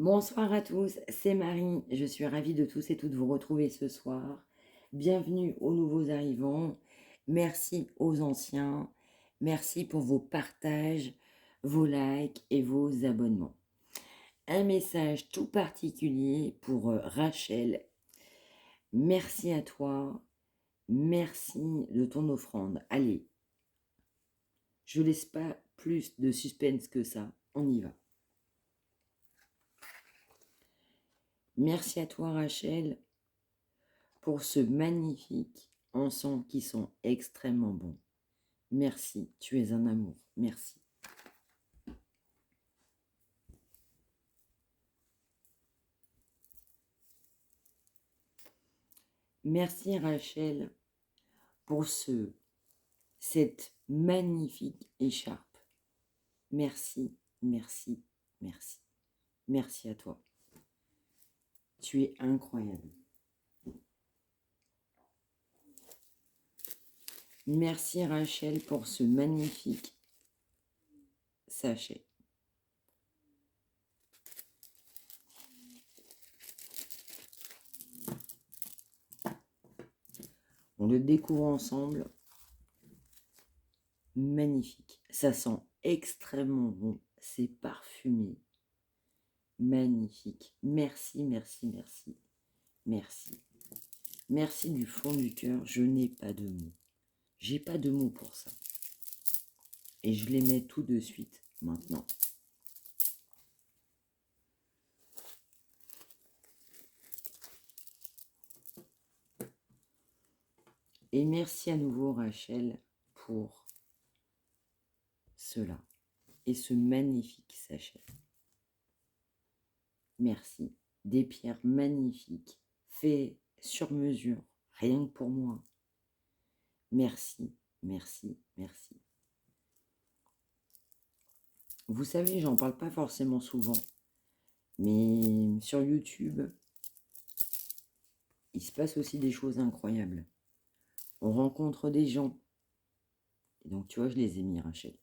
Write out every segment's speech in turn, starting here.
Bonsoir à tous, c'est Marie. Je suis ravie de tous et toutes vous retrouver ce soir. Bienvenue aux nouveaux arrivants. Merci aux anciens. Merci pour vos partages, vos likes et vos abonnements. Un message tout particulier pour Rachel. Merci à toi. Merci de ton offrande. Allez, je laisse pas plus de suspense que ça. On y va. Merci à toi Rachel pour ce magnifique encens qui sont extrêmement bons. Merci, tu es un amour. Merci. Merci Rachel pour cette magnifique écharpe. Merci, merci, merci. Merci à toi. Tu es incroyable. Merci Rachel pour ce magnifique sachet. On le découvre ensemble. Magnifique. Ça sent extrêmement bon. C'est parfumé. Magnifique. Merci, merci, merci. Merci. Merci du fond du cœur. Je n'ai pas de mots. J'ai pas de mots pour ça. Et je les mets tout de suite, maintenant. Et merci à nouveau, Rachel, pour cela. Et ce magnifique sachet. Merci. Des pierres magnifiques, faites sur mesure, rien que pour moi. Merci, merci, merci. Vous savez, j'en parle pas forcément souvent, mais sur YouTube, il se passe aussi des choses incroyables. On rencontre des gens. Et donc, tu vois, je les ai mis, Rachel.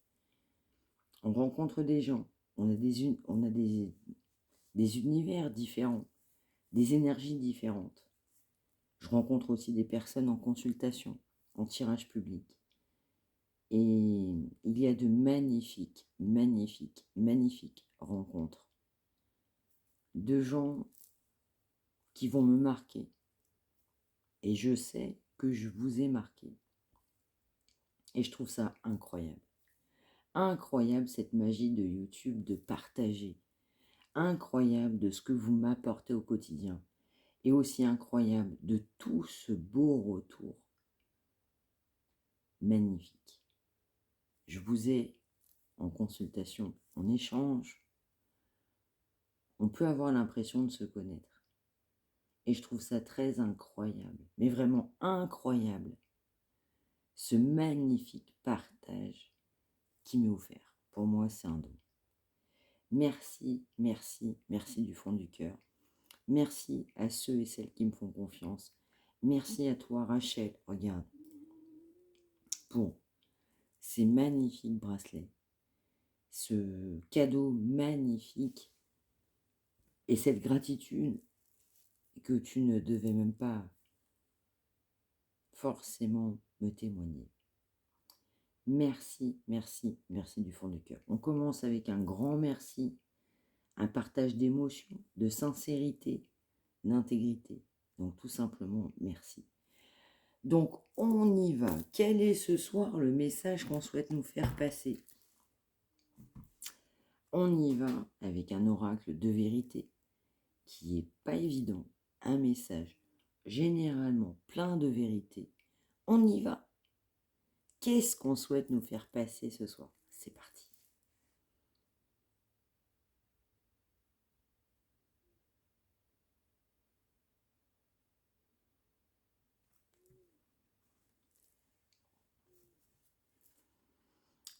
On rencontre des gens. On a des univers différents, des énergies différentes. Je rencontre aussi des personnes en consultation, en tirage public. Et il y a de magnifiques, magnifiques, magnifiques rencontres. De gens qui vont me marquer. Et je sais que je vous ai marqué. Et je trouve ça incroyable. Incroyable cette magie de YouTube, de partager. Incroyable de ce que vous m'apportez au quotidien. Et aussi incroyable de tout ce beau retour. Magnifique. Je vous ai en consultation, en échange. On peut avoir l'impression de se connaître. Et je trouve ça très incroyable, mais vraiment incroyable. Ce magnifique partage qui m'est offert. Pour moi, c'est un don. Merci, merci, merci du fond du cœur. Merci à ceux et celles qui me font confiance. Merci à toi, Rachel, regarde, pour ces magnifiques bracelets, ce cadeau magnifique et cette gratitude que tu ne devais même pas forcément me témoigner. Merci, merci, merci du fond du cœur. On commence avec un grand merci, un partage d'émotions, de sincérité, d'intégrité. Donc tout simplement, merci. Donc on y va. Quel est ce soir le message qu'on souhaite nous faire passer? On y va avec un oracle de vérité qui n'est pas évident. Un message généralement plein de vérité. On y va. Qu'est-ce qu'on souhaite nous faire passer ce soir? C'est parti.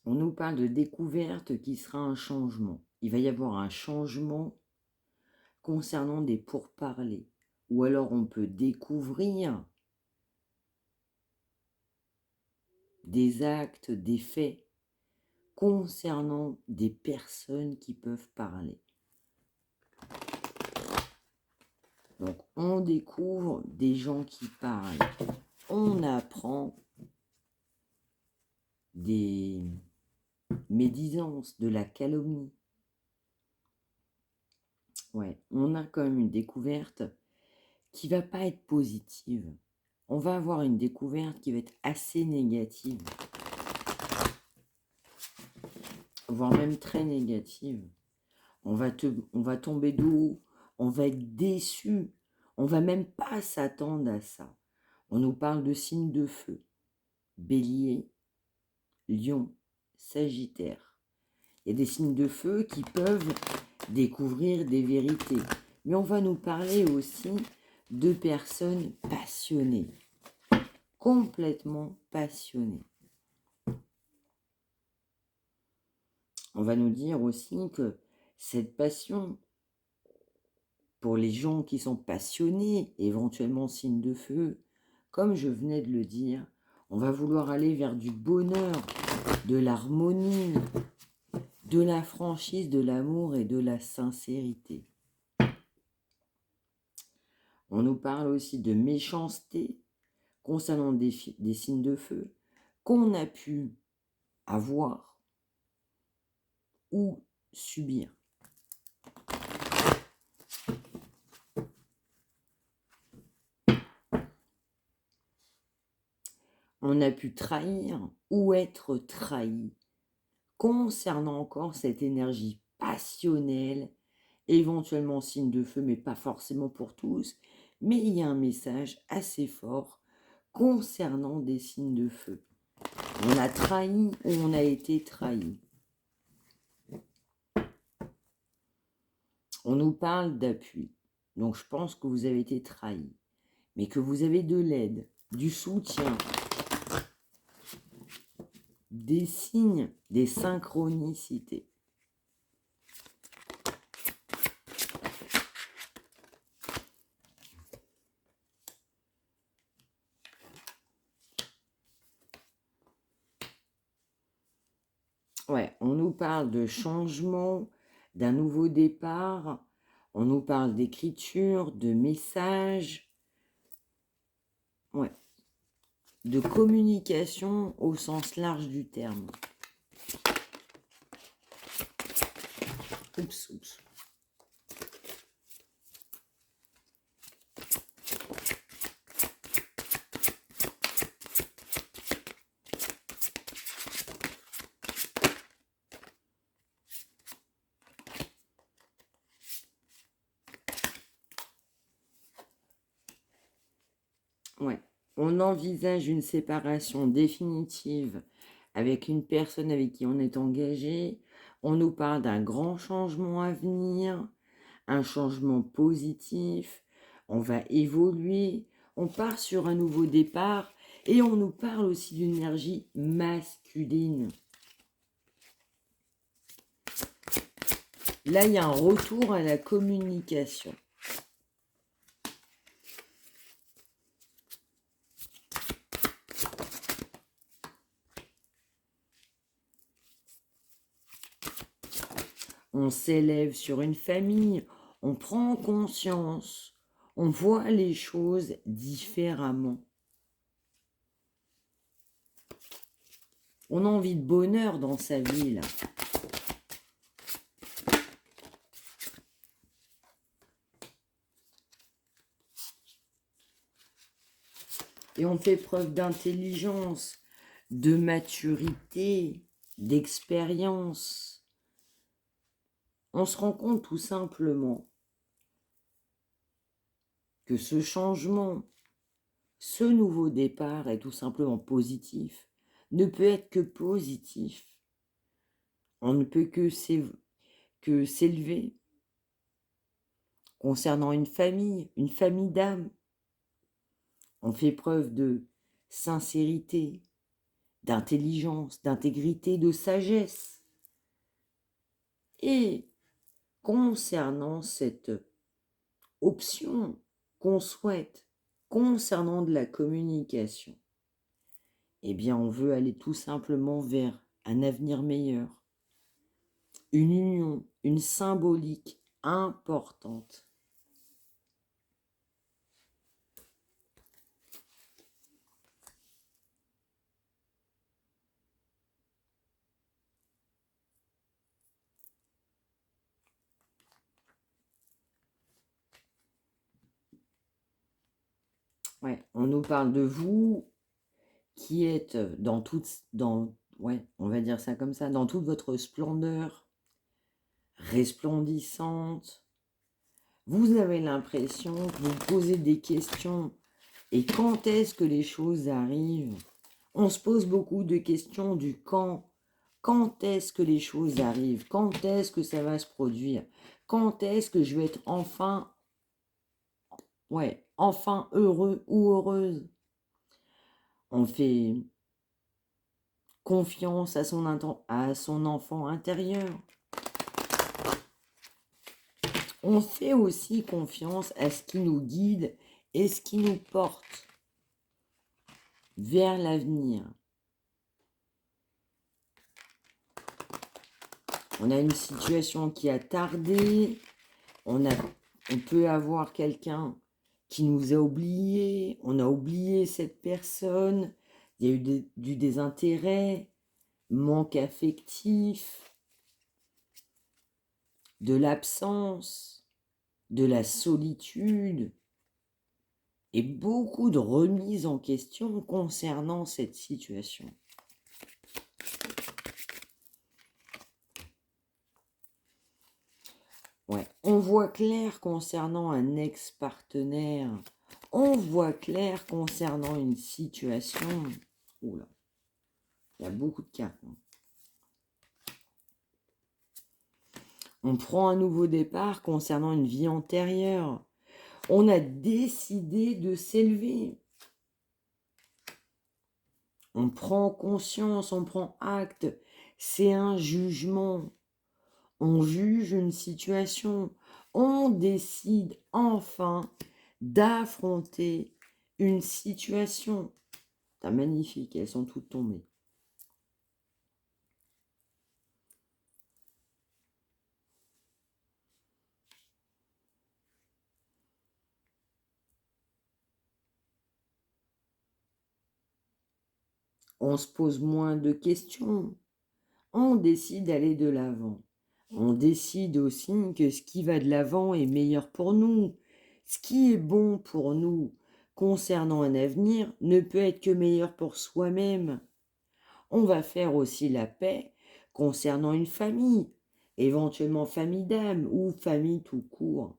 On nous parle de découverte qui sera un changement. Il va y avoir un changement concernant des pourparlers. Ou alors on peut découvrir des actes, des faits concernant des personnes qui peuvent parler. Donc, on découvre des gens qui parlent. On apprend des médisances, de la calomnie. Ouais, on a quand même une découverte qui va pas être positive. On va avoir une découverte qui va être assez négative, voire même très négative. On va tomber de haut, on va être déçu, on va même pas s'attendre à ça. On nous parle de signes de feu, Bélier, Lion, Sagittaire. Il y a des signes de feu qui peuvent découvrir des vérités. Mais on va nous parler aussi de personnes passionnées, complètement passionnées. On va nous dire aussi que cette passion, pour les gens qui sont passionnés, éventuellement signe de feu, comme je venais de le dire, on va vouloir aller vers du bonheur, de l'harmonie, de la franchise, de l'amour et de la sincérité. On nous parle aussi de méchanceté concernant des signes de feu qu'on a pu avoir ou subir. On a pu trahir ou être trahi concernant encore cette énergie passionnelle, éventuellement signe de feu, mais pas forcément pour tous, mais il y a un message assez fort concernant des signes de feu. On a trahi ou on a été trahi. On nous parle d'appui. Donc je pense que vous avez été trahi, mais que vous avez de l'aide, du soutien, des signes, des synchronicités. Ouais, on nous parle de changement, d'un nouveau départ, on nous parle d'écriture, de messages, ouais, de communication au sens large du terme. Oups. Ouais, on envisage une séparation définitive avec une personne avec qui on est engagé. On nous parle d'un grand changement à venir, un changement positif. On va évoluer, on part sur un nouveau départ et on nous parle aussi d'une énergie masculine. Là, il y a un retour à la communication. On s'élève sur une famille, on prend conscience, on voit les choses différemment. On a envie de bonheur dans sa vie, là. Et on fait preuve d'intelligence, de maturité, d'expérience. On se rend compte tout simplement que ce changement, ce nouveau départ est tout simplement positif, ne peut être que positif. On ne peut que s'élever concernant une famille d'âme. On fait preuve de sincérité, d'intelligence, d'intégrité, de sagesse. Et concernant cette option qu'on souhaite, concernant de la communication, eh bien, on veut aller tout simplement vers un avenir meilleur, une union, une symbolique importante. Ouais, on nous parle de vous qui êtes ouais, on va dire ça comme ça, dans toute votre splendeur, resplendissante. Vous avez l'impression que vous posez des questions. Et quand est-ce que les choses arrivent? On se pose beaucoup de questions du quand. Quand est-ce que les choses arrivent? Quand est-ce que ça va se produire? Quand est-ce que je vais être enfin, ouais, enfin heureux ou heureuse? On fait confiance à son enfant intérieur. On fait aussi confiance à ce qui nous guide et ce qui nous porte vers l'avenir. On a une situation qui a tardé, on peut avoir quelqu'un qui nous a oubliés, on a oublié cette personne, il y a eu du désintérêt, manque affectif, de l'absence, de la solitude, et beaucoup de remises en question concernant cette situation. Ouais, on voit clair concernant un ex-partenaire. On voit clair concernant une situation. Oula, il y a beaucoup de cartes. On prend un nouveau départ concernant une vie antérieure. On a décidé de s'élever. On prend conscience, on prend acte. C'est un jugement. On juge une situation. On décide enfin d'affronter une situation. C'est magnifique, elles sont toutes tombées. On se pose moins de questions. On décide d'aller de l'avant. On décide aussi que ce qui va de l'avant est meilleur pour nous. Ce qui est bon pour nous concernant un avenir ne peut être que meilleur pour soi-même. On va faire aussi la paix concernant une famille, éventuellement famille d'âme ou famille tout court.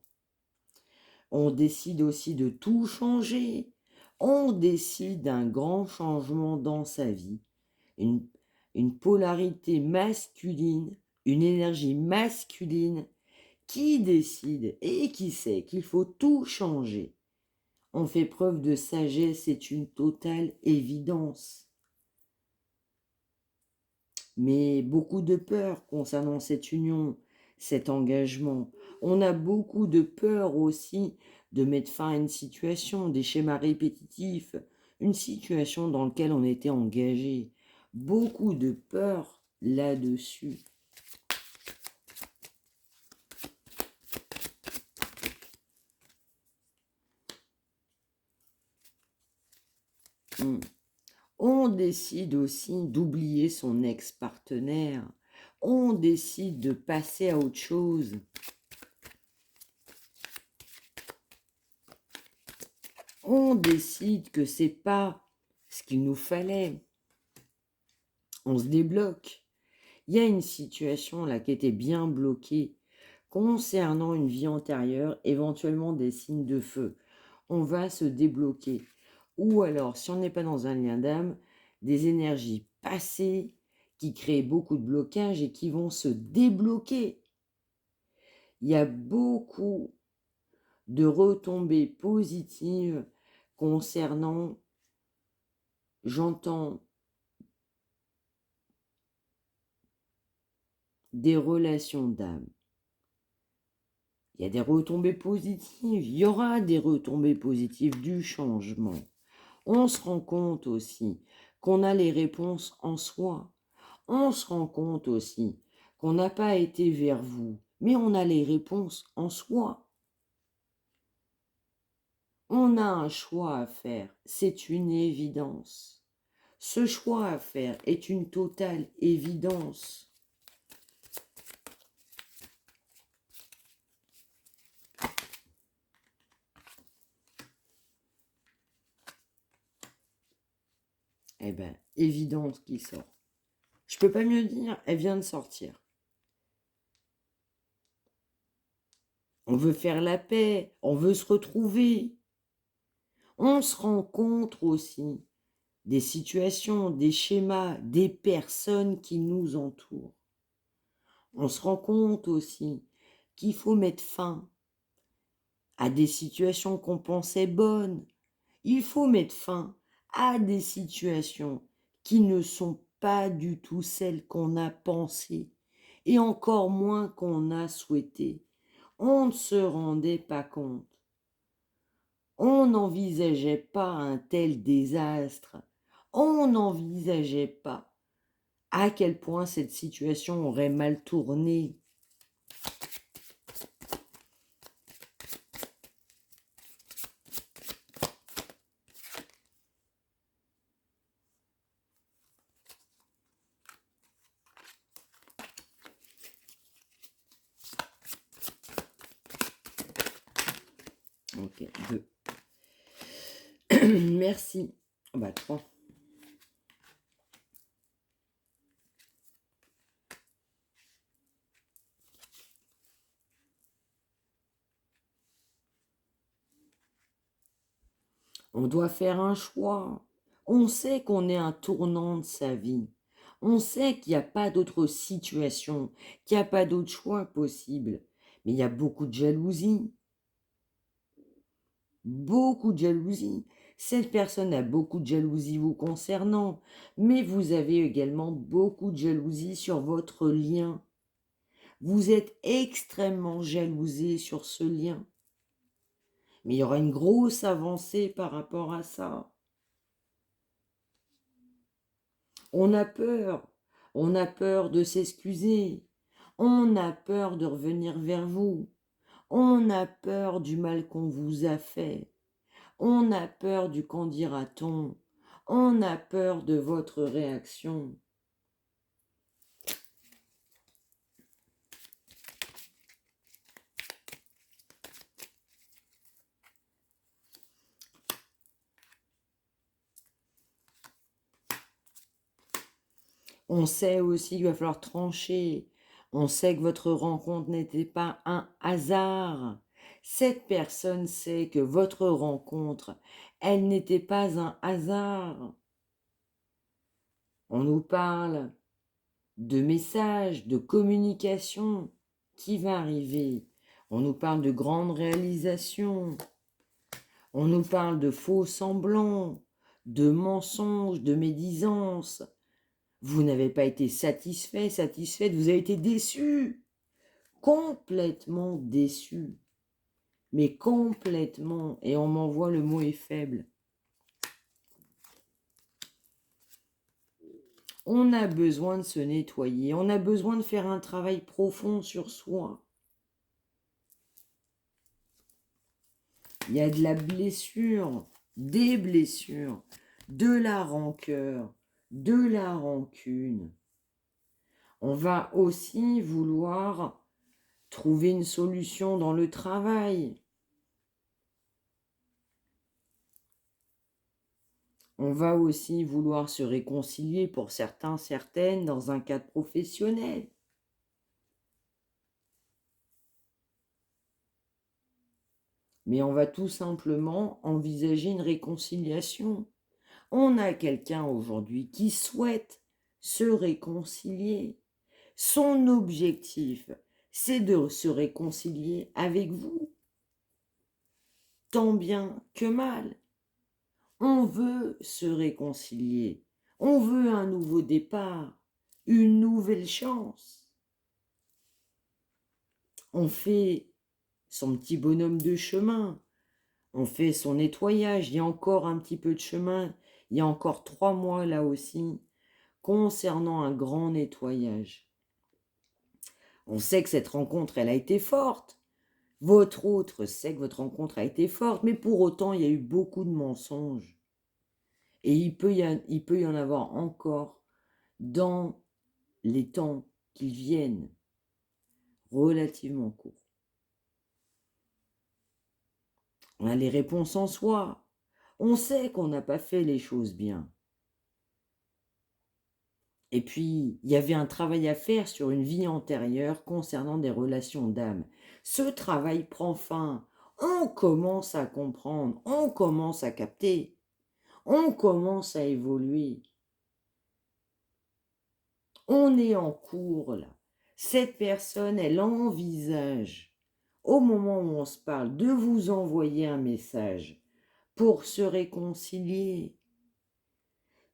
On décide aussi de tout changer. On décide d'un grand changement dans sa vie. Une polarité masculine, une énergie masculine qui décide et qui sait qu'il faut tout changer. On fait preuve de sagesse, c'est une totale évidence. Mais beaucoup de peur concernant cette union, cet engagement. On a beaucoup de peur aussi de mettre fin à une situation, des schémas répétitifs, une situation dans laquelle on était engagé. Beaucoup de peur là-dessus. On décide aussi d'oublier son ex-partenaire. On décide de passer à autre chose. On décide que c'est pas ce qu'il nous fallait. On se débloque. Il y a une situation là qui était bien bloquée concernant une vie antérieure, éventuellement des signes de feu. On va se débloquer. Ou alors, si on n'est pas dans un lien d'âme, des énergies passées qui créent beaucoup de blocages et qui vont se débloquer. Il y a beaucoup de retombées positives concernant, j'entends, des relations d'âme. Il y a des retombées positives, il y aura des retombées positives du changement. On se rend compte aussi qu'on a les réponses en soi. On se rend compte aussi qu'on n'a pas été vers vous, mais on a les réponses en soi. On a un choix à faire, c'est une évidence. Ce choix à faire est une totale évidence. Eh ben, évidence qu'il sort. Je peux pas mieux dire, elle vient de sortir. On veut faire la paix, on veut se retrouver. On se rend compte aussi des situations, des schémas, des personnes qui nous entourent. On se rend compte aussi qu'il faut mettre fin à des situations qu'on pensait bonnes. Il faut mettre fin à des situations qui ne sont pas du tout celles qu'on a pensées et encore moins qu'on a souhaitées. On ne se rendait pas compte. On n'envisageait pas un tel désastre. On n'envisageait pas à quel point cette situation aurait mal tourné. Ok, 2. Merci. Bah, 3. On doit faire un choix. On sait qu'on est un tournant de sa vie. On sait qu'il n'y a pas d'autre situation, qu'il n'y a pas d'autre choix possible. Mais il y a beaucoup de jalousie. Beaucoup de jalousie. Cette personne a beaucoup de jalousie vous concernant, mais vous avez également beaucoup de jalousie sur votre lien. Vous êtes extrêmement jalousé sur ce lien. Mais il y aura une grosse avancée par rapport à ça. On a peur de s'excuser, on a peur de revenir vers vous, on a peur du mal qu'on vous a fait, on a peur du qu'en dira-t-on, on a peur de votre réaction. On sait aussi qu'il va falloir trancher. On sait que votre rencontre n'était pas un hasard. Cette personne sait que votre rencontre, elle n'était pas un hasard. On nous parle de messages, de communication qui va arriver. On nous parle de grandes réalisations. On nous parle de faux semblants, de mensonges, de médisances. Vous n'avez pas été satisfait, satisfaite, vous avez été déçu, complètement déçu, mais complètement, et on m'envoie le mot est faible. On a besoin de se nettoyer, on a besoin de faire un travail profond sur soi. Il y a de la blessure, des blessures, de la rancœur, de la rancune. On va aussi vouloir trouver une solution dans le travail. On va aussi vouloir se réconcilier pour certains, certaines, dans un cadre professionnel. Mais on va tout simplement envisager une réconciliation. On a quelqu'un aujourd'hui qui souhaite se réconcilier. Son objectif, c'est de se réconcilier avec vous, tant bien que mal. On veut se réconcilier. On veut un nouveau départ, une nouvelle chance. On fait son petit bonhomme de chemin. On fait son nettoyage. Il y a encore un petit peu de chemin. Il y a encore 3 mois là aussi, concernant un grand nettoyage. On sait que cette rencontre, elle a été forte. Votre autre sait que votre rencontre a été forte, mais pour autant, il y a eu beaucoup de mensonges. Et il peut y en avoir encore dans les temps qui viennent, relativement courts. On a les réponses en soi. On sait qu'on n'a pas fait les choses bien. Et puis, il y avait un travail à faire sur une vie antérieure concernant des relations d'âme. Ce travail prend fin. On commence à comprendre, on commence à capter, on commence à évoluer. On est en cours là. Cette personne, elle envisage, au moment où on se parle, de vous envoyer un message pour se réconcilier.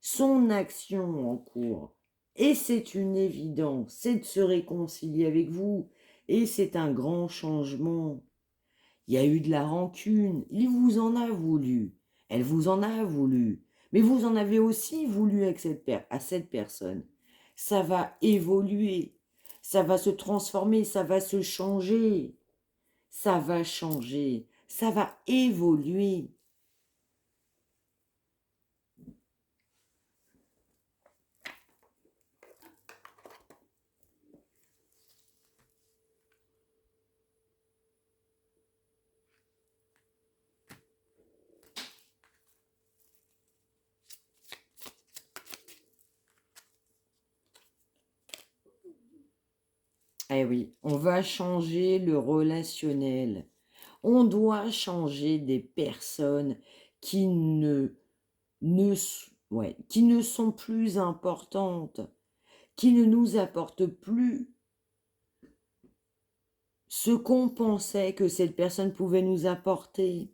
Son action en cours, et c'est une évidence, c'est de se réconcilier avec vous, et c'est un grand changement. Il y a eu de la rancune, il vous en a voulu, elle vous en a voulu, mais vous en avez aussi voulu avec à cette personne. Ça va évoluer, ça va se transformer, ça va se changer, ça va changer, ça va évoluer. Eh oui, on va changer le relationnel. On doit changer des personnes qui qui ne sont plus importantes, qui ne nous apportent plus ce qu'on pensait que cette personne pouvait nous apporter.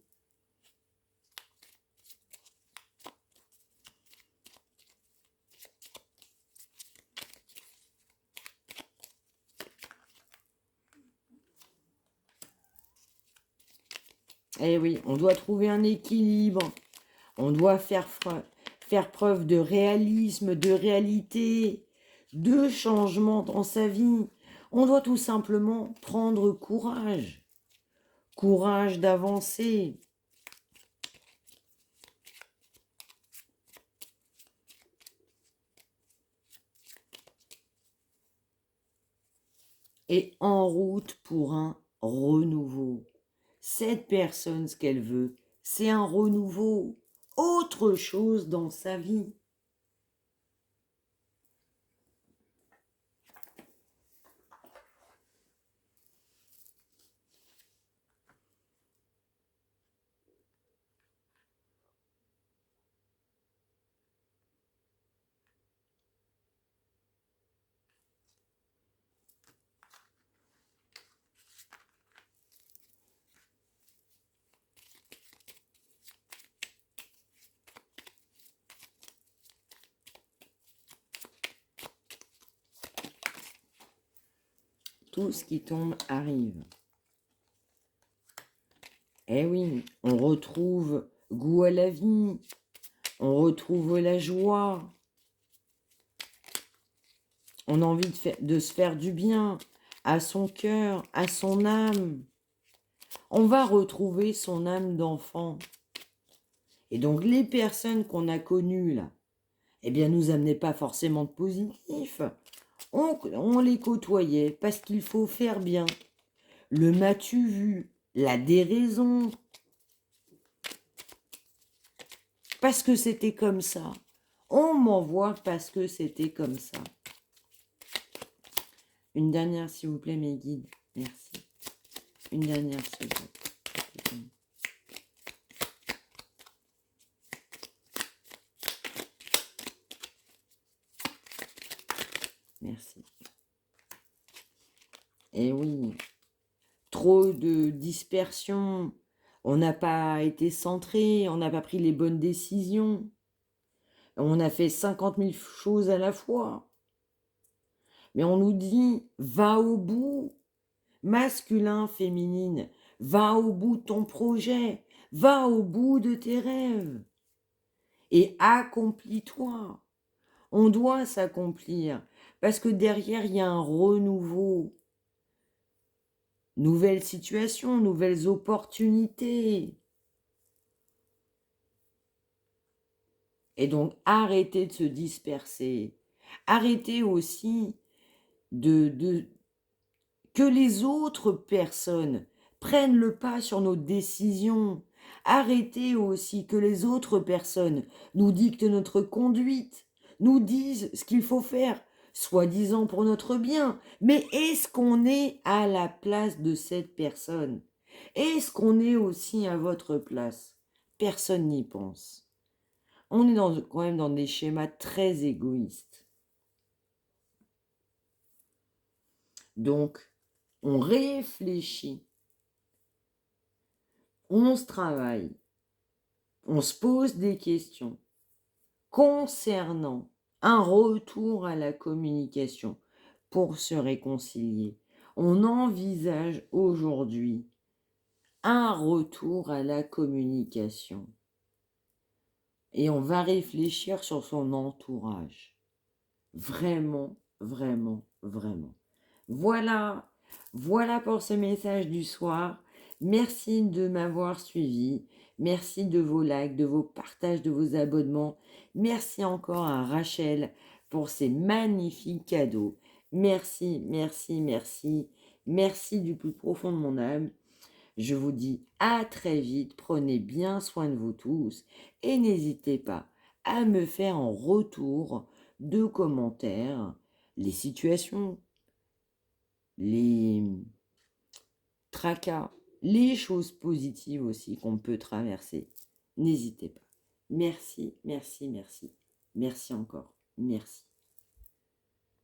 Eh oui, on doit trouver un équilibre. On doit faire preuve de réalisme, de réalité, de changement dans sa vie. On doit tout simplement prendre courage. Courage d'avancer. Et en route pour un renouveau. Cette personne, ce qu'elle veut, c'est un renouveau, autre chose dans sa vie. Tout ce qui tombe arrive. Eh oui, on retrouve goût à la vie, on retrouve la joie, on a envie de se faire du bien à son cœur, à son âme. On va retrouver son âme d'enfant. Et donc les personnes qu'on a connues là, eh bien nous amenaient pas forcément de positif. On les côtoyait parce qu'il faut faire bien. Le m'as-tu vu? La déraison. Parce que c'était comme ça. On m'envoie parce que c'était comme ça. Une dernière, s'il vous plaît, mes guides. Merci. Une dernière, s'il vous plaît. Merci. Et oui, trop de dispersion. On n'a pas été centré, on n'a pas pris les bonnes décisions. On a fait 50 000 choses à la fois. Mais on nous dit, va au bout. Masculin, féminine, va au bout de ton projet. Va au bout de tes rêves. Et accomplis-toi. On doit s'accomplir. Parce que derrière, il y a un renouveau. Nouvelles situations, nouvelles opportunités. Et donc, arrêtez de se disperser. Arrêtez aussi que les autres personnes prennent le pas sur nos décisions. Arrêtez aussi que les autres personnes nous dictent notre conduite, nous disent ce qu'il faut faire, soi-disant pour notre bien. Mais est-ce qu'on est à la place de cette personne? Est-ce qu'on est aussi à votre place? Personne n'y pense. On est quand même dans des schémas très égoïstes. Donc, on réfléchit, on se travaille, on se pose des questions concernant un retour à la communication pour se réconcilier. On envisage aujourd'hui un retour à la communication. Et on va réfléchir sur son entourage. Vraiment, vraiment, vraiment. Voilà, voilà pour ce message du soir. Merci de m'avoir suivi. Merci de vos likes, de vos partages, de vos abonnements. Merci encore à Rachel pour ces magnifiques cadeaux. Merci, merci, merci. Merci du plus profond de mon âme. Je vous dis à très vite. Prenez bien soin de vous tous et n'hésitez pas à me faire en retour de commentaires les situations, les tracas, les choses positives aussi qu'on peut traverser. N'hésitez pas. Merci, merci, merci. Merci encore. Merci.